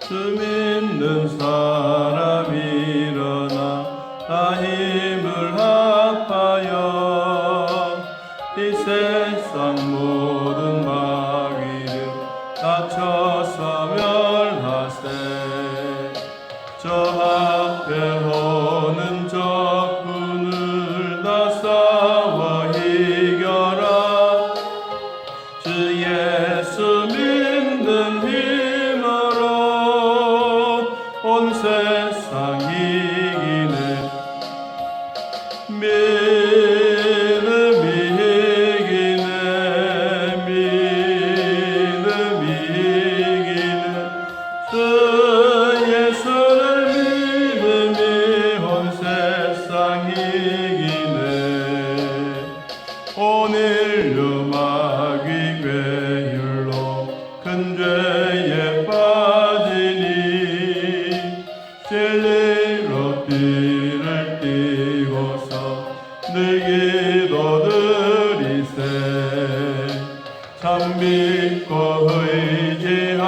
주 믿는 사람 일어나 다 힘을 합하여 이 세상 모든 마귀를 다쳐서 멸하세. 저 앞에 오는 적군을 다 싸워 이겨라. 주 예수 믿는 힘으로 온 세상 이기네. 믿음이 이기네. 믿음이 이기네. 주 예수를 믿음이 온 세상 이기네. 오늘 마귀 괴율로 큰 죄에 빠지니 진리로 피를 띠고서 늘 기도드리세. 참 믿고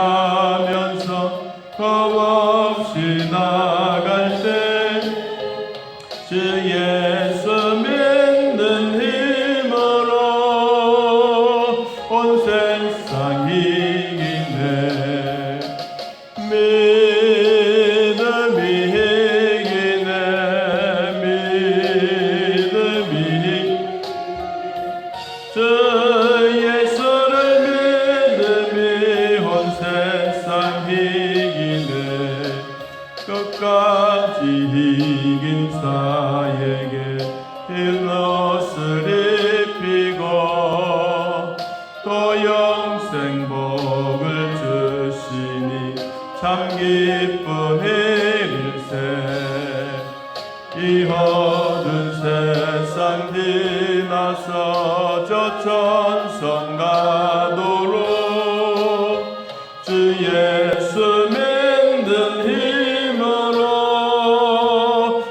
의지하면서 겁없이 나갈 때 주 예수 믿는 힘으로 온 세상 이기네. 믿음이 이기네. 믿음이 주 예수를 믿음이 온 세상 이기네. 끝까지 이긴 자에게 힐롯을 입히고 또 영생 복을 주시니 참 기쁜 일일세. 이 어두운 세상 지나서 저 천성 가도록 주 예수 믿는 힘으로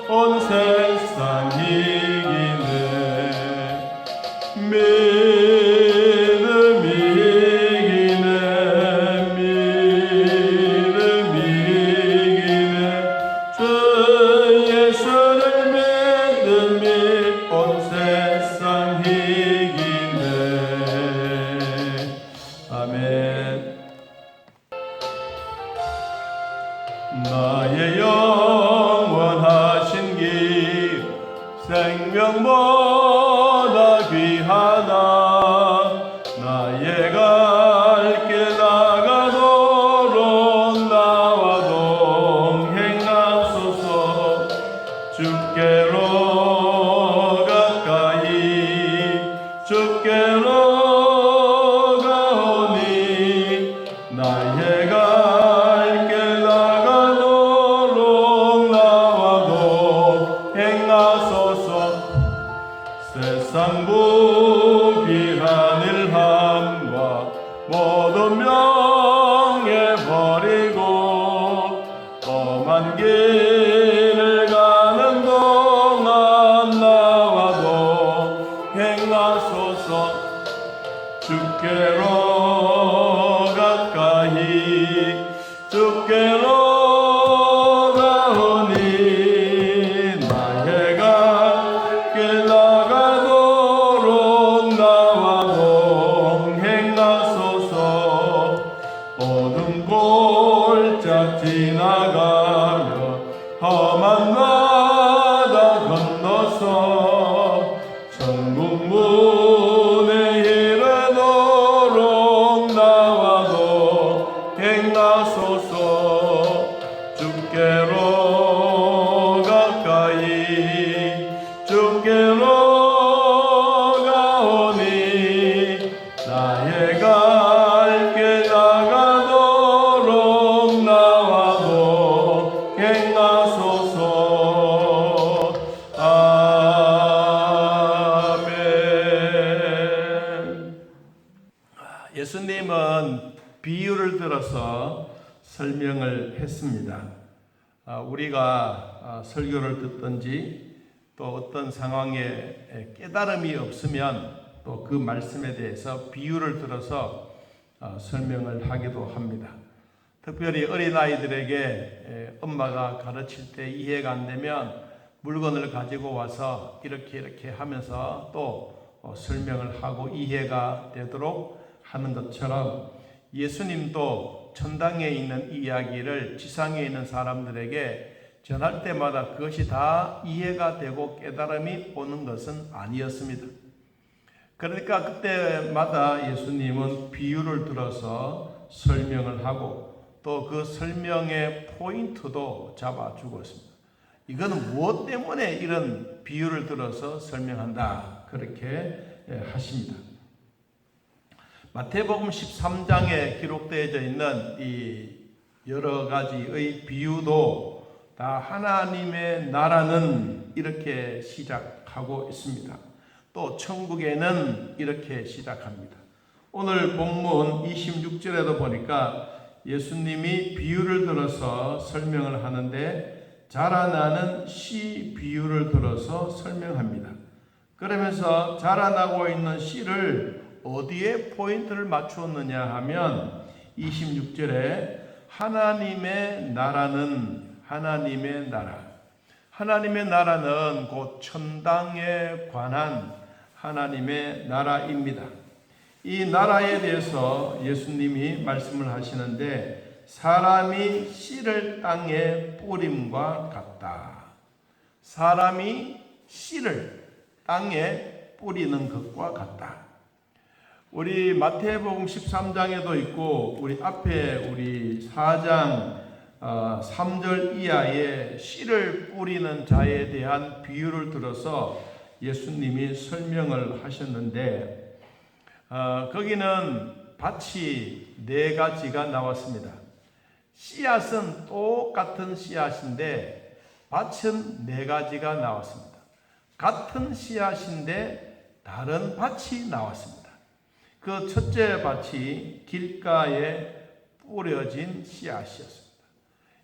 온 세상 이기네. 믿음이 이기네. 믿음이 이기네. 주 예수를 믿음이 온 세상 이기네. 아멘. 나의 영원하신 길 생명보다 귀하다. 나의 갈 길 나가도록 나와 동행하소서. 주께로 가까이 주께로 가오니 나의 갈 길 나가도록 나와 동행하소서. 세상 부귀한 일함과 모든 명예 버리고 험한 길을 가는 동안 나와 동행하소서. 주께로 가까이 주께로 가오니 나의 갈 길 나가도록 나와 동행하소서. 어둠 골짜 지나가며 험한 바다 건너서 천국 문에 이르도록 나와 동행하소서. 주께로 가까이 주께로 가오니 나의 갈 길 나가도록 나와 동행하소서. 아멘. 예수님은 비유를 들어서 설명을 했습니다. 우리가 설교를 듣든지 또 어떤 상황에 깨달음이 없으면 또 그 말씀에 대해서 비유를 들어서 설명을 하기도 합니다. 특별히 어린아이들에게 엄마가 가르칠 때 이해가 안 되면 물건을 가지고 와서 이렇게 하면서 또 설명을 하고 이해가 되도록 하는 것처럼 예수님도 천당에 있는 이야기를 지상에 있는 사람들에게 전할 때마다 그것이 다 이해가 되고 깨달음이 오는 것은 아니었습니다. 그러니까 그때마다 예수님은 비유를 들어서 설명을 하고 또 그 설명의 포인트도 잡아주고 있습니다. 이거는 무엇 때문에 이런 비유를 들어서 설명한다, 그렇게 하십니다. 마태복음 13장에 기록되어져 있는 이 여러 가지의 비유도 다 하나님의 나라는 이렇게 시작하고 있습니다. 또 천국에는 이렇게 시작합니다. 오늘 본문 26절에도 보니까 예수님이 비유를 들어서 설명을 하는데 자라나는 씨 비유를 들어서 설명합니다. 그러면서 자라나고 있는 씨를 어디에 포인트를 맞추었느냐 하면 26절에 하나님의 나라는 하나님의 나라는 곧 천당에 관한 하나님의 나라입니다. 이 나라에 대해서 예수님이 말씀을 하시는데 사람이 씨를 땅에 뿌림과 같다. 사람이 씨를 땅에 뿌리는 것과 같다. 우리 마태복음 13장에도 있고 우리 앞에 우리 4장 3절 이하에 씨를 뿌리는 자에 대한 비유를 들어서 예수님이 설명을 하셨는데 거기는 밭이 4가지가 나왔습니다. 씨앗은 똑같은 씨앗인데 밭은 4가지가 나왔습니다. 같은 씨앗인데 다른 밭이 나왔습니다. 그 첫째 밭이 길가에 뿌려진 씨앗이었습니다.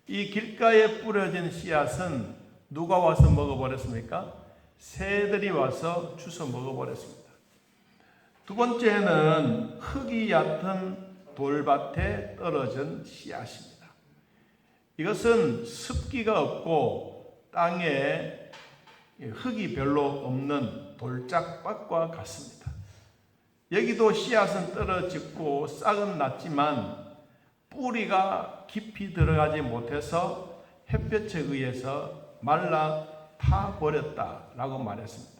이 길가에 뿌려진 씨앗은 누가 와서 먹어버렸습니까? 새들이 와서 주워 먹어버렸습니다. 두 번째는 흙이 얕은 돌밭에 떨어진 씨앗입니다. 이것은 습기가 없고 땅에 흙이 별로 없는 돌짝밭과 같습니다. 여기도 씨앗은 떨어지고 싹은 났지만 뿌리가 깊이 들어가지 못해서 햇볕에 의해서 말라 타버렸다라고 말했습니다.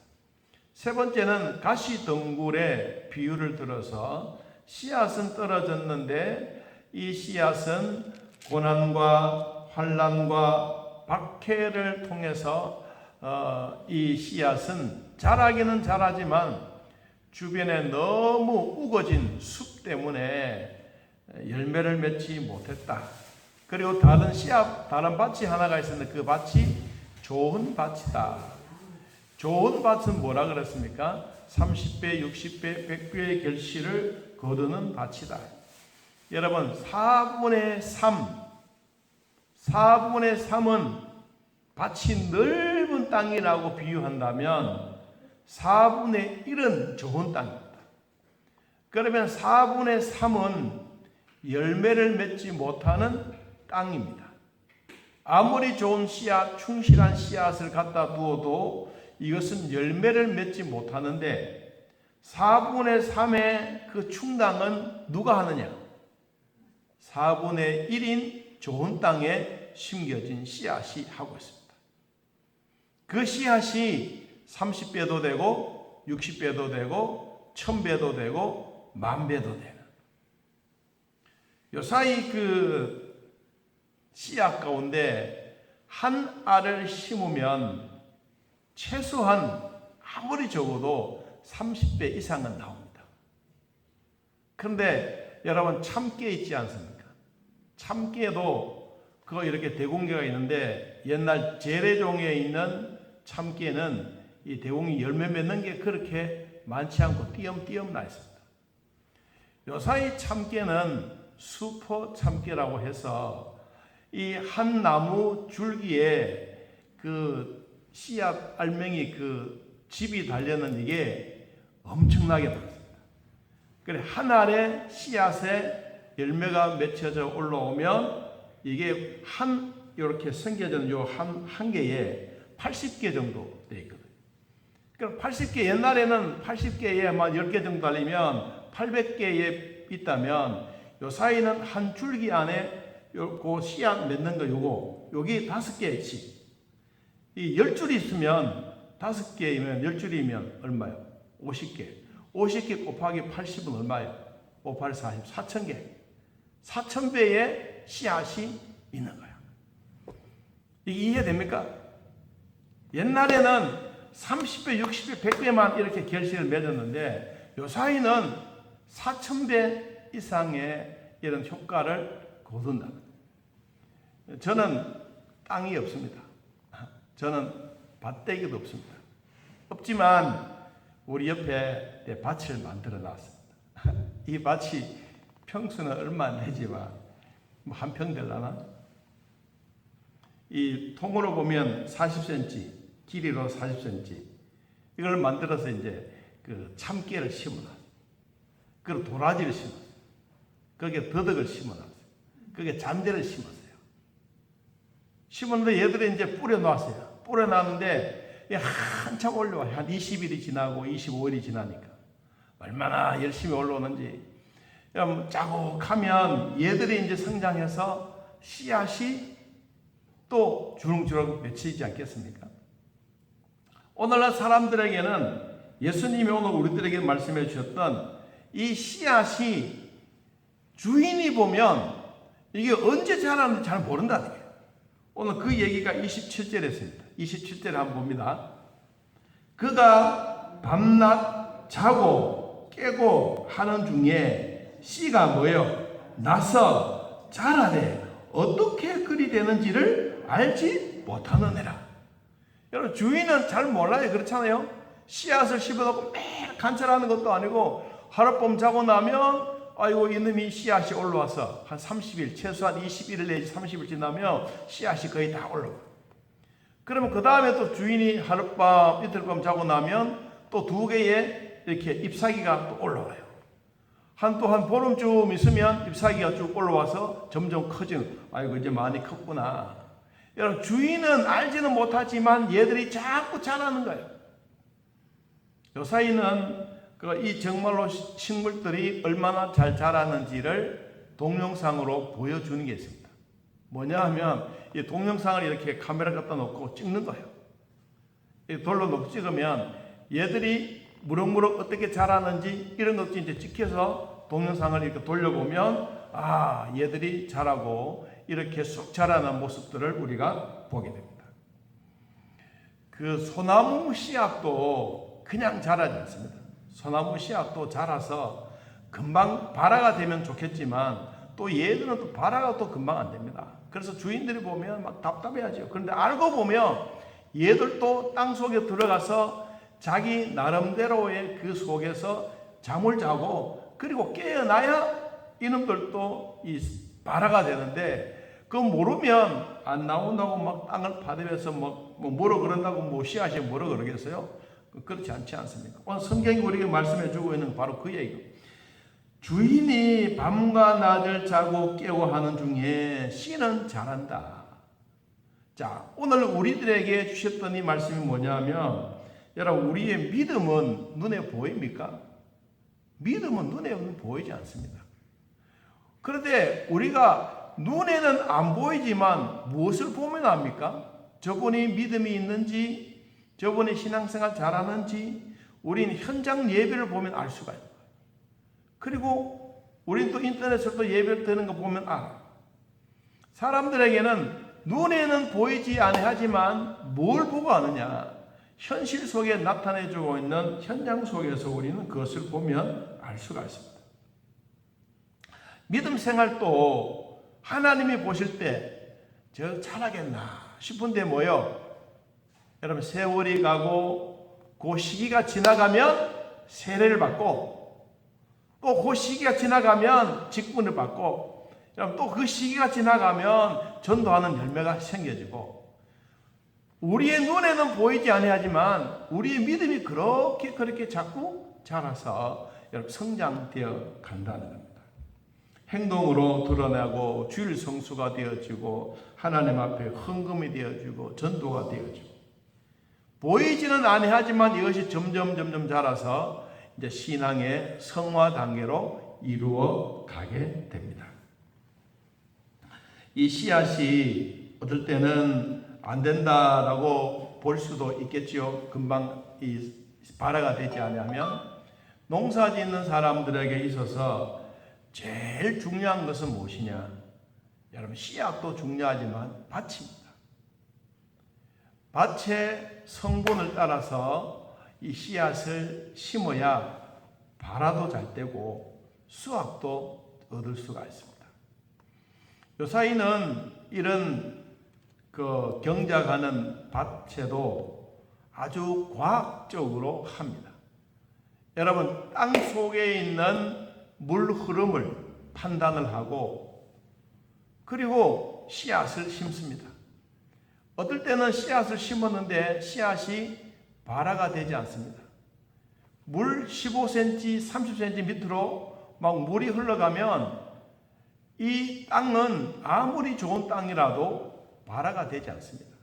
세 번째는 가시덩굴의 비유를 들어서 씨앗은 떨어졌는데 이 씨앗은 고난과 환난과 박해를 통해서 이 씨앗은 자라기는 자라지만 주변에 너무 우거진 숲 때문에 열매를 맺지 못했다. 그리고 다른 밭이 하나가 있었는데 그 밭이 좋은 밭이다. 좋은 밭은 뭐라 그랬습니까? 30배, 60배, 100배의 결실을 거두는 밭이다. 여러분, 4분의 3은 밭이 넓은 땅이라고 비유한다면 4분의 1은 좋은 땅입니다. 그러면 4분의 3은 열매를 맺지 못하는 땅입니다. 아무리 좋은 씨앗, 충실한 씨앗을 갖다 두어도 이것은 열매를 맺지 못하는데 4분의 3의 그 충당은 누가 하느냐? 4분의 1인 좋은 땅에 심겨진 씨앗이 하고 있습니다. 그 씨앗이 30배도 되고 60배도 되고 1000배도 되고 10,000배도 되는 요 사이 그 씨앗 가운데 한 알을 심으면 최소한 아무리 적어도 30배 이상은 나옵니다. 그런데 여러분 참깨 있지 않습니까? 참깨도 그거 이렇게 대공개가 있는데 옛날 재래종에 있는 참깨는 이 대공이 열매 맺는 게 그렇게 많지 않고 띄엄띄엄 나 있습니다. 요사이 참깨는 수퍼 참깨라고 해서 이 한 나무 줄기에 그 씨앗 알맹이 그 집이 달려는 이게 엄청나게 많습니다. 그래 한 알의 씨앗에 열매가 맺혀져 올라오면 이게 이렇게 생겨진 한 개에 80개 정도 돼 있거든요. 그럼 80개, 옛날에는 80개에만 10개 정도 달리면 800개에 있다면 요 사이는 한 줄기 안에 그 씨앗 맺는 거 여기 5개씩. 이 10줄이 있으면 5개이면 10줄이면 얼마요? 50개. 50개 곱하기 80은 얼마예요? 5, 8, 40, 4,000개. 4,000배의 씨앗이 있는 거예요. 이게 이해됩니까? 옛날에는 30배, 60배, 100배만 이렇게 결실을 맺었는데 요 사이는 4,000배 이상의 이런 효과를 거둔다. 저는 땅이 없습니다. 저는 밭대기도 없습니다. 없지만 우리 옆에 밭을 만들어 놨습니다. 이 밭이 평수는 얼마 안 되지만 한 평 되려나? 이 통으로 보면 40cm, 길이로 40cm. 이걸 만들어서 이제 그 참깨를 심어놨어요. 그리고 도라지를 심었어요. 거기에 더덕을 심어놨어요. 거기에 잔대를 심었어요. 심었는데 얘들이 이제 뿌려놨어요. 뿌려놨는데 한참 올라와요. 한 20일이 지나고 25일이 지나니까. 얼마나 열심히 올라오는지. 자국하면 얘들이 이제 성장해서 씨앗이 또 주렁주렁 맺히지 않겠습니까? 오늘날 사람들에게는 예수님이 오늘 우리들에게 말씀해 주셨던 이 씨앗이 주인이 보면 이게 언제 자라는지 잘 모른다는 거예요. 오늘 그 얘기가 27절에 있습니다. 27절에 한번 봅니다. 그가 밤낮 자고 깨고 하는 중에 씨가 뭐요? 나서 자라되 어떻게 그리 되는지를 알지 못하느니라. 여러분 주인은 잘 몰라요. 그렇잖아요. 씨앗을 심어놓고 매일 관찰하는 것도 아니고 하룻밤 자고 나면 아이고 이놈이 씨앗이 올라와서 한 30일 최소한 21일 내지 30일 지나면 씨앗이 거의 다 올라와요. 그러면 그 다음에 또 주인이 하룻밤 이틀밤 자고 나면 또 2개의 이렇게 잎사귀가 또 올라와요. 한 보름쯤 있으면 잎사귀가 쭉 올라와서 점점 커지는, 아이고 이제 많이 컸구나. 여러분 주인은 알지는 못하지만 얘들이 자꾸 자라는 거예요. 요 사이는 이 정말로 식물들이 얼마나 잘 자라는지를 동영상으로 보여주는 게 있습니다. 뭐냐 하면 이 동영상을 이렇게 카메라 갖다 놓고 찍는 거예요. 이 돌로 놓고 찍으면 얘들이 무럭무럭 어떻게 자라는지 이런 것도 이제 찍혀서 동영상을 이렇게 돌려보면 얘들이 자라고 이렇게 쑥 자라는 모습들을 우리가 보게 됩니다. 그 소나무 씨앗도 그냥 자라지 않습니다. 소나무 씨앗도 자라서 금방 발화가 되면 좋겠지만 또 얘들은 또 발화가 또 금방 안 됩니다. 그래서 주인들이 보면 막 답답해하죠. 그런데 알고 보면 얘들도 땅 속에 들어가서 자기 나름대로의 그 속에서 잠을 자고 그리고 깨어나야 이놈들도 발화가 되는데 그거 모르면 안 나온다고 막 땅을 파대면서 뭐라 그런다고 씨앗이 뭐라 그러겠어요? 그렇지 않지 않습니까? 오늘 성경이 우리에게 말씀해 주고 있는 바로 그 얘기예요. 주인이 밤과 낮을 자고 깨고 하는 중에 씨는 자란다. 자, 오늘 우리들에게 주셨던 이 말씀이 뭐냐면 여러분 우리의 믿음은 눈에 보입니까? 믿음은 눈에 보이지 않습니다. 그런데 우리가 눈에는 안 보이지만 무엇을 보면 압니까? 저분이 믿음이 있는지 저분이 신앙생활 잘하는지 우리는 현장 예배를 보면 알 수가 있어요. 그리고 우리는 또 인터넷에서 또 예배를 드는 거 보면 알아. 사람들에게는 눈에는 보이지 않하지만 뭘 보고 아느냐? 현실 속에 나타내주고 있는 현장 속에서 우리는 그것을 보면 알 수가 있습니다. 믿음 생활도 하나님이 보실 때 저 잘하겠나 싶은데 뭐요? 여러분 세월이 가고 그 시기가 지나가면 세례를 받고 또 그 시기가 지나가면 직분을 받고 여러분 또 그 시기가 지나가면 전도하는 열매가 생겨지고 우리의 눈에는 보이지 아니하지만 우리의 믿음이 그렇게 자꾸 자라서 여러분 성장되어 간다는 겁니다. 행동으로 드러나고 주일 성수가 되어지고 하나님 앞에 헌금이 되어지고 전도가 되어지고 보이지는 아니하지만 이것이 점점 자라서 이제 신앙의 성화 단계로 이루어 가게 됩니다. 이 씨앗이 어떨 때는 안 된다라고 볼 수도 있겠지요. 금방 이 발화가 되지 않으면 농사 짓는 사람들에게 있어서 제일 중요한 것은 무엇이냐? 여러분 씨앗도 중요하지만 밭입니다. 밭의 성분을 따라서 이 씨앗을 심어야 발화도 잘 되고 수확도 얻을 수가 있습니다. 요사이는 이런 경작하는 밭에도 아주 과학적으로 합니다. 여러분 땅 속에 있는 물 흐름을 판단을 하고 그리고 씨앗을 심습니다. 어떨 때는 씨앗을 심었는데 씨앗이 발화가 되지 않습니다. 물 15cm, 30cm 밑으로 막 물이 흘러가면 이 땅은 아무리 좋은 땅이라도 발화가 되지 않습니다.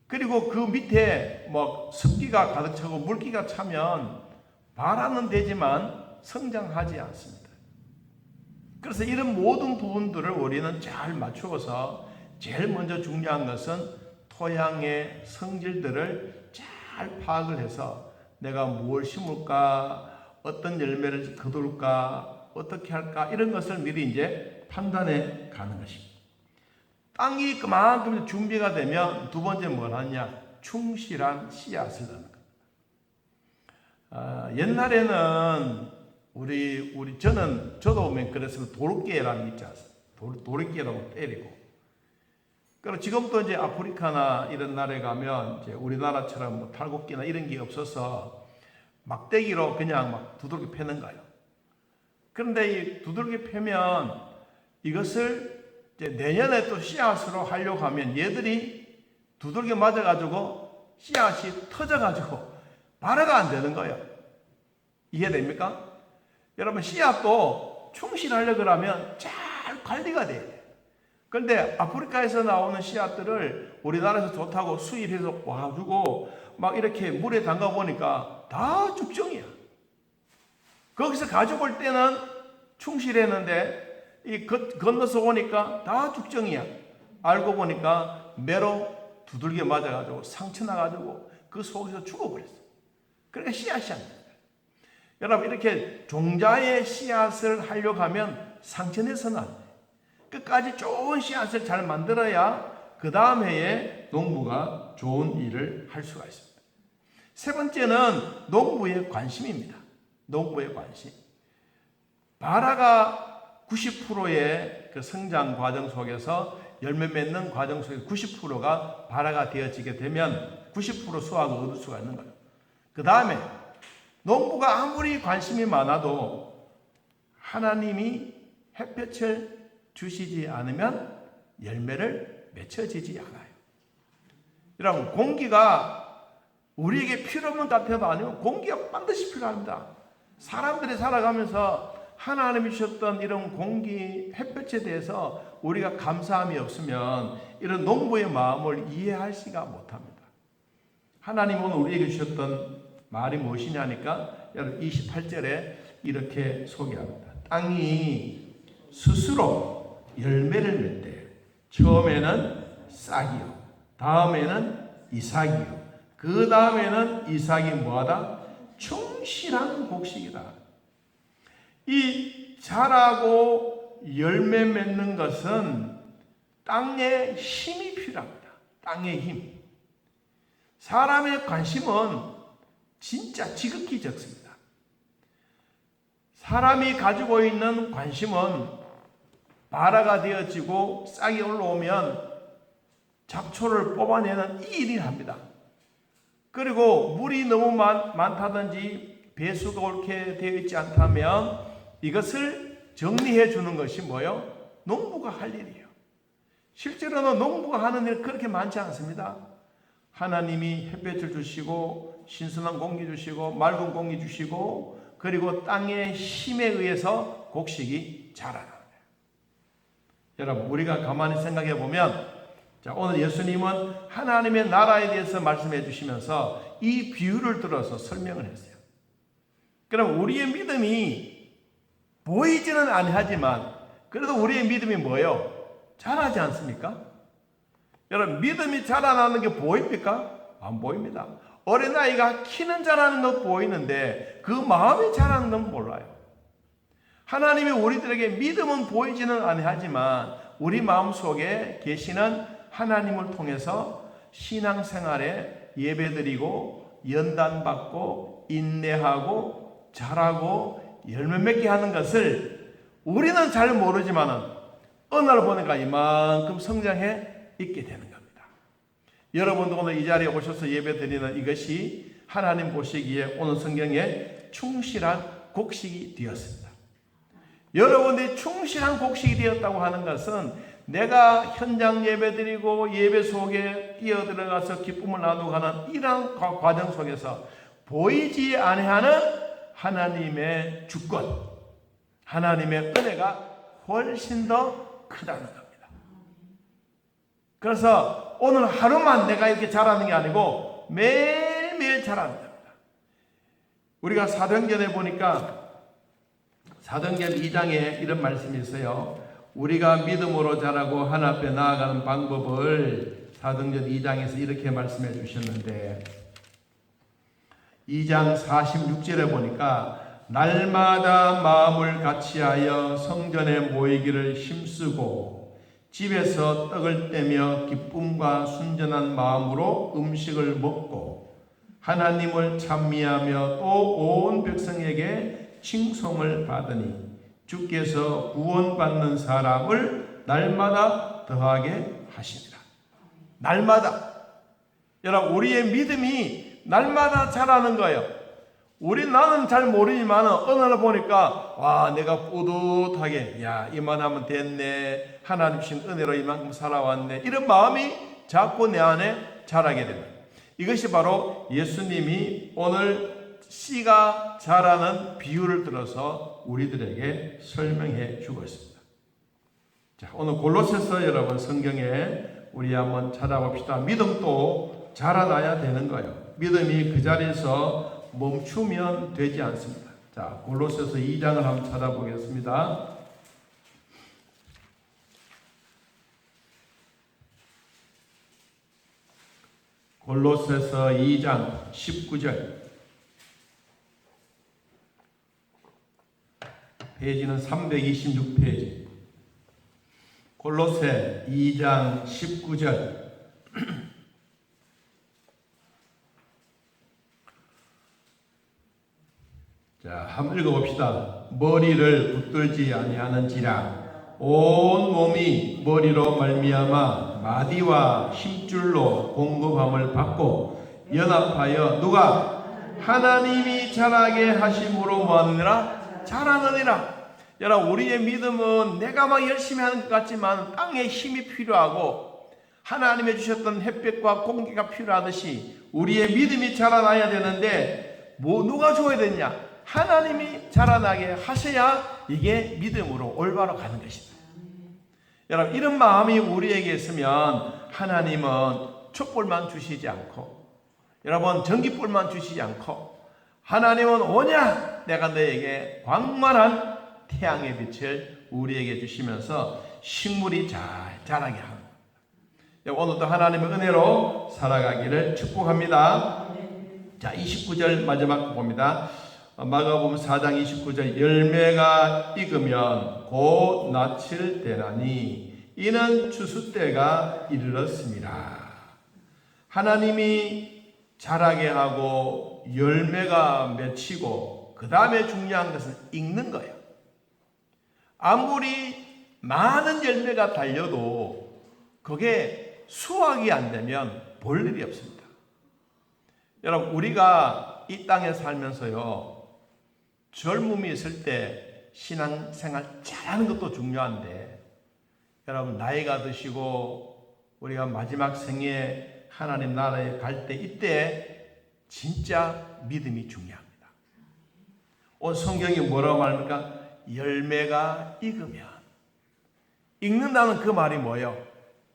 그리고 그 밑에 뭐 습기가 가득 차고 물기가 차면 발화는 되지만 성장하지 않습니다. 그래서 이런 모든 부분들을 우리는 잘 맞추어서 제일 먼저 중요한 것은 토양의 성질들을 잘 파악을 해서 내가 무엇을 심을까, 어떤 열매를 거둘까, 어떻게 할까 이런 것을 미리 이제 판단해 가는 것입니다. 땅이 그만큼 준비가 되면 두 번째 뭘 하냐? 충실한 씨앗을 넣는 겁니다. 옛날에는 저도 그랬으면 도르깨라는 게 있지 않습니까? 도르깨라고 때리고. 그리고 지금도 이제 아프리카나 이런 나라에 가면 이제 우리나라처럼 뭐 탈곡기나 이런 게 없어서 막대기로 그냥 막 두들겨 패는 거예요. 그런데 이 두들겨 패면 이것을 이제 내년에 또 씨앗으로 하려고 하면 얘들이 두들겨 맞아가지고 씨앗이 터져가지고 발화가 안 되는 거예요. 이해됩니까? 여러분 씨앗도 충실하려고 하면 잘 관리가 돼야 돼요. 그런데 아프리카에서 나오는 씨앗들을 우리나라에서 좋다고 수입해서 와주고 막 이렇게 물에 담가 보니까 다 죽정이야. 거기서 가져올 때는 충실했는데 이 건너서 오니까 다 죽정이야. 알고 보니까 매로 두들겨 맞아가지고 상처 나가지고 그 속에서 죽어버렸어. 그러니까 씨앗이 안 돼. 여러분 이렇게 종자의 씨앗을 하려고 하면 상처 내서는 안 돼. 끝까지 좋은 씨앗을 잘 만들어야 그 다음 해에 농부가 좋은 일을 할 수가 있습니다. 세 번째는 농부의 관심입니다. 농부의 관심. 발화가 90%의 그 성장 과정 속에서 열매 맺는 과정 속에 90%가 발화가 되어지게 되면 90% 수확을 얻을 수가 있는 거예요. 그 다음에 농부가 아무리 관심이 많아도 하나님이 햇볕을 주시지 않으면 열매를 맺혀지지 않아요. 여러분 공기가 우리에게 필요 없는 같아도 아니고 공기가 반드시 필요합니다. 사람들이 살아가면서 하나님이 주셨던 이런 공기, 햇볕에 대해서 우리가 감사함이 없으면 이런 농부의 마음을 이해하시가 못합니다. 하나님은 우리에게 주셨던 말이 무엇이냐니까 여러분 28절에 이렇게 소개합니다. 땅이 스스로 열매를 맺되 처음에는 싹이요 다음에는 이삭이요 그 다음에는 이삭이 뭐하다? 충실한 곡식이다. 이 자라고 열매 맺는 것은 땅에 힘이 필요합니다. 땅의 힘. 사람의 관심은 진짜 지극히 적습니다. 사람이 가지고 있는 관심은 발화가 되어지고 싹이 올라오면 잡초를 뽑아내는 이 일을 합니다. 그리고 물이 너무 많다든지 배수가 옳게 되어 있지 않다면 이것을 정리해 주는 것이 뭐예요? 농부가 할 일이에요. 실제로는 농부가 하는 일 그렇게 많지 않습니다. 하나님이 햇볕을 주시고 신선한 공기 주시고 맑은 공기 주시고 그리고 땅의 힘에 의해서 곡식이 자라는 거예요. 여러분, 우리가 가만히 생각해 보면, 자, 오늘 예수님은 하나님의 나라에 대해서 말씀해 주시면서 이 비유를 들어서 설명을 했어요. 그럼 우리의 믿음이 보이지는 아니하지만 그래도 우리의 믿음이 뭐예요? 자라지 않습니까? 여러분, 믿음이 자라나는 게 보입니까? 안 보입니다. 어린아이가 키는 자라는 것 보이는데 그 마음이 자라는 건 몰라요. 하나님이 우리들에게 믿음은 보이지는 아니하지만 우리 마음속에 계시는 하나님을 통해서 신앙생활에 예배드리고 연단받고 인내하고 잘하고 열매 맺게 하는 것을 우리는 잘 모르지만은 어느 날 보니까 이만큼 성장해 있게 되는 겁니다. 여러분도 오늘 이 자리에 오셔서 예배드리는 이것이 하나님 보시기에 오늘 성경에 충실한 곡식이 되었습니다. 여러분들이 충실한 곡식이 되었다고 하는 것은 내가 현장 예배드리고 예배 속에 뛰어들어가서 기쁨을 나누고 하는 이러한 과정 속에서 보이지 아니하는 하나님의 주권, 하나님의 은혜가 훨씬 더 크다는 겁니다. 그래서 오늘 하루만 내가 이렇게 자라는 게 아니고 매일매일 자라는 겁니다. 우리가 사도행전에 보니까 사도행전 2장에 이런 말씀이 있어요. 우리가 믿음으로 자라고 하나님 앞에 나아가는 방법을 사도행전 2장에서 이렇게 말씀해 주셨는데 2장 46절에 보니까 날마다 마음을 같이하여 성전에 모이기를 힘쓰고 집에서 떡을 떼며 기쁨과 순전한 마음으로 음식을 먹고 하나님을 찬미하며 또 온 백성에게 칭송을 받으니 주께서 구원받는 사람을 날마다 더하게 하시니라. 날마다. 여러분, 우리의 믿음이 날마다 자라는 거예요. 나는 잘 모르지만 어느 날 보니까 와, 내가 뿌듯하게 야, 이만하면 됐네, 하나님 주신 은혜로 이만큼 살아왔네, 이런 마음이 자꾸 내 안에 자라게 됩니다. 이것이 바로 예수님이 오늘 씨가 자라는 비유를 들어서 우리들에게 설명해 주고 있습니다. 자, 오늘 골로새서 여러분 성경에 우리 한번 찾아봅시다. 믿음도 자라나야 되는 거예요. 믿음이 그 자리에서 멈추면 되지 않습니다. 자, 골로새서 2장을 한번 찾아보겠습니다. 골로새서 2장 19절. 페이지는 326페이지. 골로새 2장 19절. 자, 한번 읽어봅시다. 머리를 붙들지 아니하는지라 온 몸이 머리로 말미암아 마디와 힘줄로 공급함을 받고 연합하여 누가 하나님이 자라게 하심으로 뭐하느니라? 자라느니라. 여러분, 우리의 믿음은 내가 막 열심히 하는 것 같지만 땅에 힘이 필요하고 하나님이 주셨던 햇볕과 공기가 필요하듯이 우리의 믿음이 자라나야 되는데 누가 줘야 되냐? 하나님이 자라나게 하셔야 이게 믿음으로 올바로 가는 것입니다. 여러분, 이런 마음이 우리에게 있으면 하나님은 촛불만 주시지 않고 여러분 전기불만 주시지 않고 하나님은 오냐 내가 너에게 광만한 태양의 빛을 우리에게 주시면서 식물이 잘 자라게 합니다. 오늘도 하나님의 은혜로 살아가기를 축복합니다. 자, 29절 마지막 봅니다. 마가복음 4장 29절. 열매가 익으면 곧 낯을 때라니 이는 추수 때가 이르렀습니다. 하나님이 자라게 하고 열매가 맺히고 그 다음에 중요한 것은 익는 거예요. 아무리 많은 열매가 달려도 그게 수확이 안 되면 볼 일이 없습니다. 여러분, 우리가 이 땅에 살면서요, 젊음이 있을 때 신앙생활 잘하는 것도 중요한데 여러분, 나이가 드시고 우리가 마지막 생에 하나님 나라에 갈 때 이때 진짜 믿음이 중요합니다. 오늘 성경이 뭐라고 말합니까? 열매가 익으면. 익는다는 그 말이 뭐예요?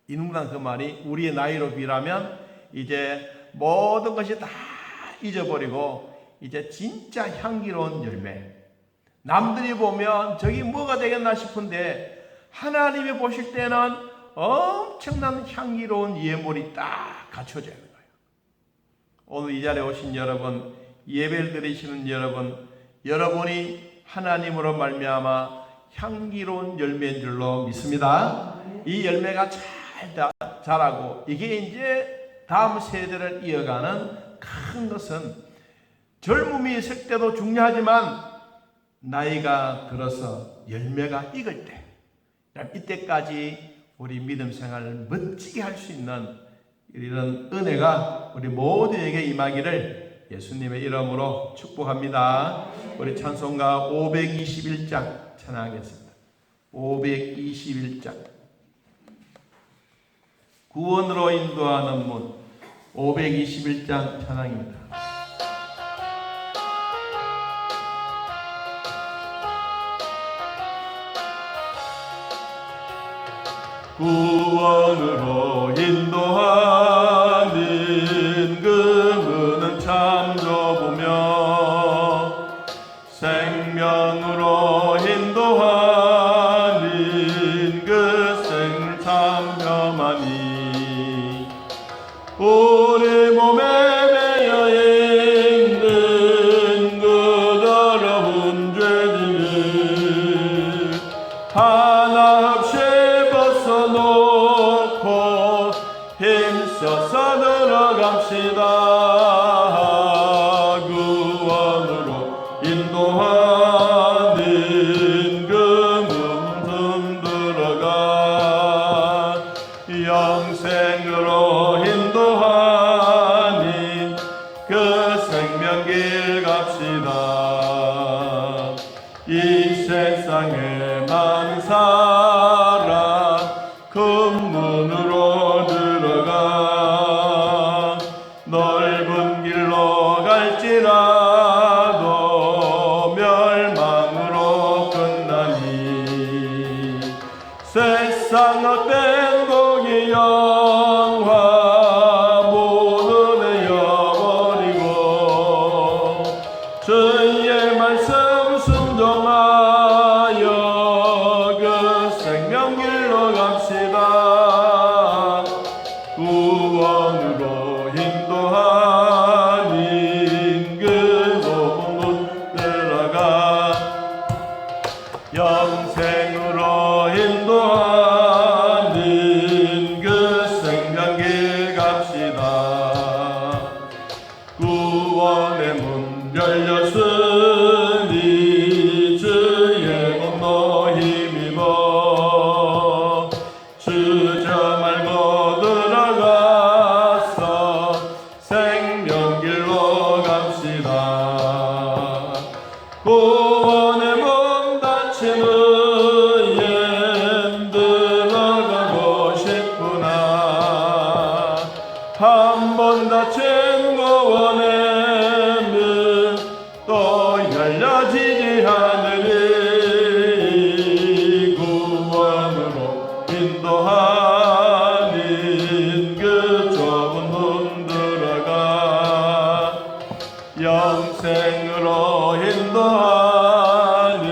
익는다는 그 말이 우리의 나이로 비라면 이제 모든 것이 다 잊어버리고 이제 진짜 향기로운 열매. 남들이 보면 저기 뭐가 되겠나 싶은데 하나님이 보실 때는 엄청난 향기로운 예물이 딱 갖춰져 있는 거예요. 오늘 이 자리에 오신 여러분, 예배를 드리시는 여러분, 여러분이 하나님으로 말미암아 향기로운 열매인 줄로 믿습니다. 이 열매가 잘 자라고 이게 이제 다음 세대를 이어가는 큰 것은 젊음이 있을 때도 중요하지만 나이가 들어서 열매가 익을 때, 이때까지 우리 믿음 생활을 멋지게 할 수 있는 이런 은혜가 우리 모두에게 임하기를 예수님의 이름으로 축복합니다. 우리 찬송가 521장 찬양하겠습니다. 521장 구원으로 인도하는 문 521장 찬양입니다. 구원으로 인도하는 그 문은 참 좁으며 생명으로 인도하는 그 생참 험하니 우리 몸에 매여 있는 그 더러운 죄짐을 하나 없이 벗어놓고 힘써서 들어갑시다. 구원으로 인도하는 그 문 들어가 영생으로 인도하는 그 생명길 갑시다. 이 세상에 많은 사람 그 문으로 들어가 넓은 길로 갈지라도 멸망으로 끝나니 세상 헛된 복이 영화 모두 내어버리고 주의 말씀 순종하여 그 생명길로 갑시다. 구원으로 인도하는 그 좁은 문 들어가 영생으로 인도하는 그 생명길 갑시다. 구원의 문 열렸으니 주의 공로 힘입어 주저 말고 들어가서 생명길로 갑시다. 구원의 문 닫힌 후에 들어가고 싶구나. 한 번 닫힌 구원의 문 또 열려지지 않으리. 구원으로 인도하는 그 좁은 문 들어가 영생으로 인도하는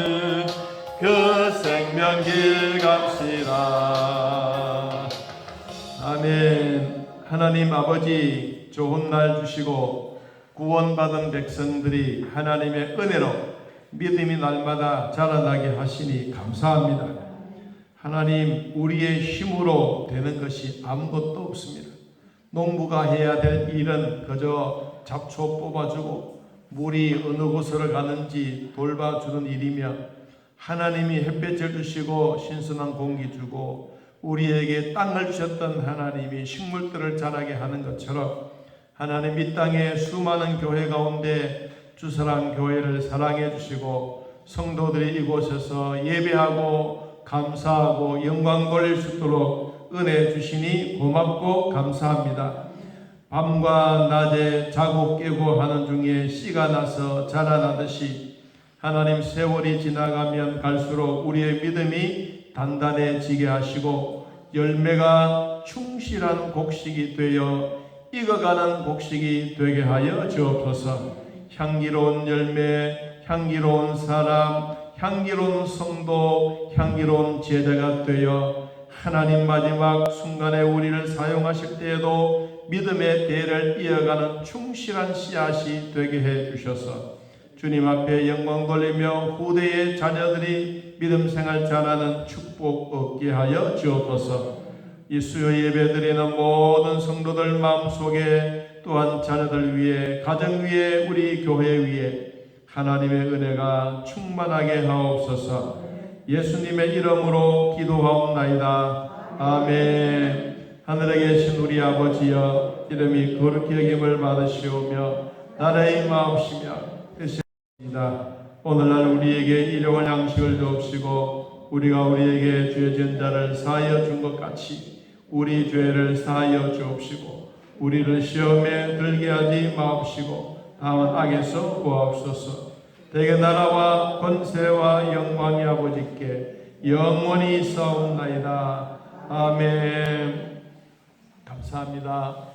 그 생명길 갑시다. 아멘. 하나님 아버지 좋은 날 주시고 구원받은 백성들이 하나님의 은혜로 믿음이 날마다 자라나게 하시니 감사합니다. 하나님 우리의 힘으로 되는 것이 아무것도 없습니다. 농부가 해야 될 일은 그저 잡초 뽑아주고 물이 어느 곳으로 가는지 돌봐주는 일이며 하나님이 햇볕을 주시고 신선한 공기 주고 우리에게 땅을 주셨던 하나님이 식물들을 자라게 하는 것처럼 하나님 이 땅에 수많은 교회 가운데 주사랑 교회를 사랑해 주시고 성도들이 이곳에서 예배하고 감사하고 영광 돌릴 수 있도록 은혜 주시니 고맙고 감사합니다. 밤과 낮에 자고 깨고 하는 중에 씨가 나서 자라나듯이 하나님, 세월이 지나가면 갈수록 우리의 믿음이 단단해지게 하시고 열매가 충실한 곡식이 되어 익어가는 곡식이 되게 하여 주옵소서. 향기로운 열매, 향기로운 사람, 향기로운 성도, 향기로운 제자가 되어 하나님 마지막 순간에 우리를 사용하실 때에도 믿음의 대를 이어가는 충실한 씨앗이 되게 해 주셔서 주님 앞에 영광 돌리며 후대의 자녀들이 믿음 생활 잘하는 축복 얻게 하여 주옵소서. 이 수요 예배 드리는 모든 성도들 마음속에 또한 자녀들 위에, 가정 위에, 우리 교회 위에 하나님의 은혜가 충만하게 하옵소서. 예수님의 이름으로 기도하옵나이다. 아멘. 하늘에 계신 우리 아버지여, 이름이 거룩히 여김을 받으시오며 나라의 마옵시며 되시옵니다. 오늘날 우리에게 일용할 양식을 주옵시고 우리가 우리에게 죄 지은 자를 사하여 준 것 같이 우리 죄를 사하여 주옵시고 우리를 시험에 들게 하지 마옵시고 다만 악에서 구하옵소서. 대개 나라와 권세와 영광이 아버지께 영원히 있사옵나이다. 아멘. 감사합니다.